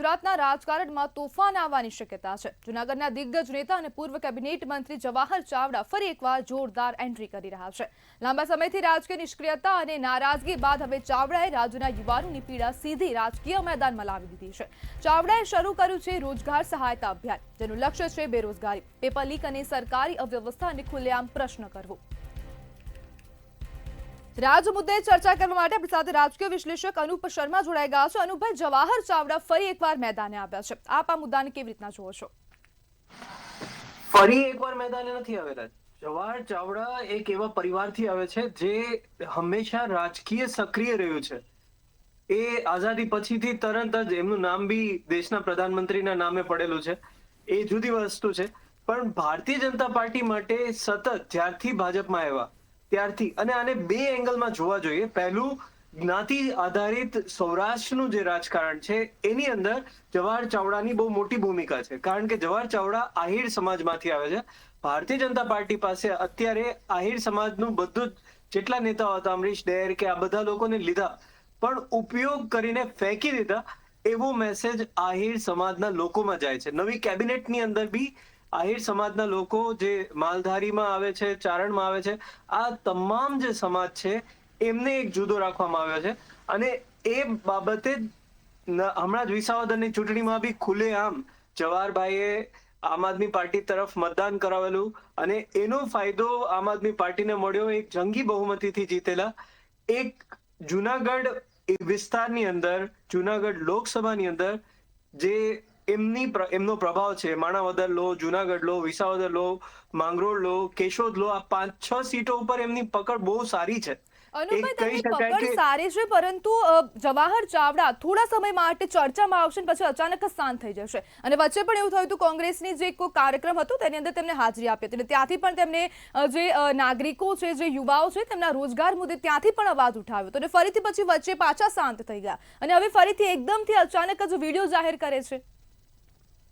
ગુજરાતના રાજકારણમાં તોફાન આવવાની શક્યતા છે। જૂનાગઢના દિગ્ગજ નેતા અને પૂર્વ કેબિનેટ મંત્રી જવાહર ચાવડા ફરી એકવાર જોરદાર એન્ટ્રી કરી રહ્યા છે। લાંબા સમયથી રાજકીય નિષ્ક્રિયતા અને નારાજગી બાદ હવે ચાવડાએ રાજ્યના યુવાનોની પીડા સીધી રાજકીય મેદાનમાં લાવી દીધી છે। ચાવડાએ શરૂ કર્યું છે રોજગાર સહાયતા અભિયાન, જેનું લક્ષ્ય છે બેરોજગારી, પેપર લીક અને સરકારી અવ્યવસ્થાને ખુલ્લેઆમ પ્રશ્ન કરવો। રાજ મુદ્દે ચર્ચા કરવા માટે આપણી સાથે રાજકીય વિશ્લેષક અનુપ શર્મા જોડાઈ ગયા છે। અનુપભાઈ, જવાહર ચાવડા ફરી એકવાર મેદાને આવ્યા છે, આપ આ મુદ્દાને કેવી રીતના જુઓ છો? ફરી એકવાર મેદાને નથી આવેલા। જવાહર ચાવડા એક એવા પરિવારથી આવે છે જે હંમેશા રાજકીય સક્રિય રહ્યું છે। એ આઝાદી પછીથી તરત જ એમનું નામ બી દેશના પ્રધાનમંત્રીના નામે પડેલું છે, એ જુદી વસ્તુ છે। પણ ભારતીય જનતા પાર્ટી માટે સતત જ્યારથી ભાજપમાં આવ્યા ત્યારથી, અને આને બે એંગલમાં જોવા જોઈએ। પહેલું, જ્ઞાતિ આધારિત સૌરાષ્ટ્રનું જે રાજકારણ છે એની અંદર જવાહર ચાવડાની બહુ મોટી ભૂમિકા છે, કારણ કે જવાહર ચાવડા આહિર સમાજમાંથી આવે છે। ભારતીય જનતા પાર્ટી પાસે અત્યારે આહિર સમાજનું બધું જ, જેટલા નેતાઓ હતા, અમરીશ ડેર કે આ બધા લોકોને લીધા પણ ઉપયોગ કરીને ફેંકી દીધા, એવો મેસેજ આહિર સમાજના લોકોમાં જાય છે। નવી કેબિનેટની અંદર બી આહિર સમાજના લોકો જે માલધારીમાં આવે છે, ચારણમાં આવે છે, આ તમામ જે સમાજ છે એમને એક જુદો રાખવામાં આવ્યો છે। અને એ બાબતે હમણાં જ વિસાવદરની ચૂંટણીમાં બી ખુલ્લેઆમ જવાહરભાઈએ આમ આદમી પાર્ટી તરફ મતદાન કરાવેલું, અને એનો ફાયદો આમ આદમી પાર્ટીને મળ્યો। એક જંગી બહુમતીથી જીતેલા એક જુનાગઢ વિસ્તારની અંદર, જુનાગઢ લોકસભાની અંદર જે એમનો પ્રભાવ છે, માણાવદર લો, જુનાગઢ લો, વિસાવદર લો, માંગરોળ લો, કેશોદ લો, આ 5-6 સીટો ઉપર એમની પકડ બહુ સારી છે। અનુપભાઈ, તેમની પકડ સારી છે, પરંતુ જવાહર ચાવડા થોડા સમય માટે ચર્ચામાં આવશે પછી અચાનક જ શાંત થઈ જશે। અને વચ્ચે પણ એવું થયું હતું, કોંગ્રેસની જે કોઈ કાર્યક્રમ હતો તેની અંદર તેમને હાજરી આપી હતી, ત્યાંથી પણ તેમને જે નાગરિકો છે, જે યુવાઓ છે, તેમના રોજગાર મુદ્દે ત્યાંથી પણ અવાજ ઉઠાવ્યો હતો, અને ફરીથી પછી વચ્ચે પાછા શાંત થઈ ગયા, અને હવે ફરીથી એકદમથી અચાનક જ વિડીયો જાહેર કરે છે।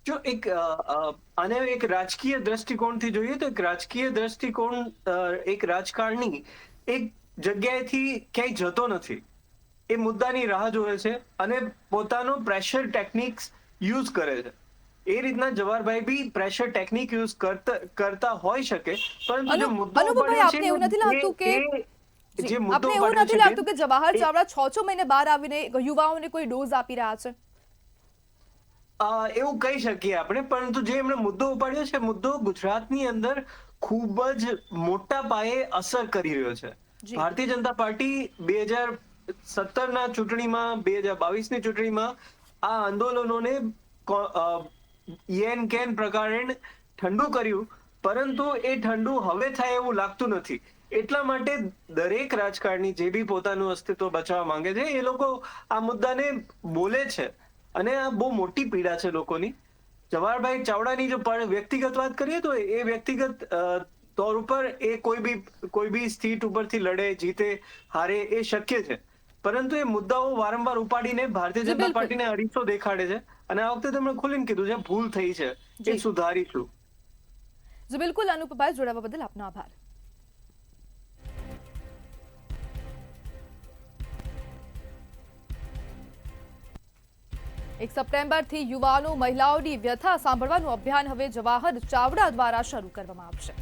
જો આને એક રાજકીય દ્રષ્ટિકોણથી જોઈએ તો એક રાજકીય દ્રષ્ટિકોણ એક રાજકારણી એક જગ્યાએથી ક્યાંય જતો નથી, એ મુદ્દાની રાહ જોવે છે અને પોતાનો પ્રેશર ટેકનિક્સ યુઝ કરે છે। એ રીતના જવાહરભાઈ બી પ્રેશર ટેકનિક યુઝ કરતા હોઈ શકે, પરંતુ જે મુદ્દો પડ્યો છે, એવું નથી લાગતું કે જવાહર ચાવડા 6 મહિને બહાર આવીને યુવાઓને કોઈ ડોઝ આપી રહ્યા છે? એવું કહી શકીએ આપણે, પરંતુ જે એમણે મુદ્દો ઉપાડ્યો છે, મુદ્દો ગુજરાતની અંદર ખૂબ જ મોટા પાયે અસર કરી રહ્યો છે। ભારતીય જનતા પાર્ટી 2017ના ચૂંટણીમાં, 2022ની ચૂંટણીમાં આ આંદોલનોને યેન કેન પ્રકારે ઠંડુ કર્યું, પરંતુ એ ઠંડુ હવે થાય એવું લાગતું નથી। એટલા માટે દરેક રાજકારણી જે બી પોતાનું અસ્તિત્વ બચાવવા માંગે છે, એ લોકો આ મુદ્દાને બોલે છે, અને આ બહુ મોટી પીડા છે લોકોની। જવાહરભાઈ ચાવડાની જો વ્યક્તિગત વાત કરીએ તો એ વ્યક્તિગત તौर ઉપર એ કોઈ બી સીટ ઉપરથી લડે, જીતે, હારે એ શક્ય છે, પરંતુ એ મુદ્દાઓ વારંવાર ઉપાડીને ભારતીય જનતા પાર્ટીને અરીસો દેખાડે છે, અને આ વખતે તેમણે ખુલીને કીધું છે ભૂલ થઈ છે, એ સુધારીશું। જી બિલકુલ, અનુપભાઈ, જોડાવા બદલ આપનો આભાર। 1 સપ્ટેમ્બરથી યુવાનો, મહિલાઓની વ્યથા સાંભળવાનું અભિયાન હવે જવાહર ચાવડા દ્વારા શરૂ કરવામાં આવશે।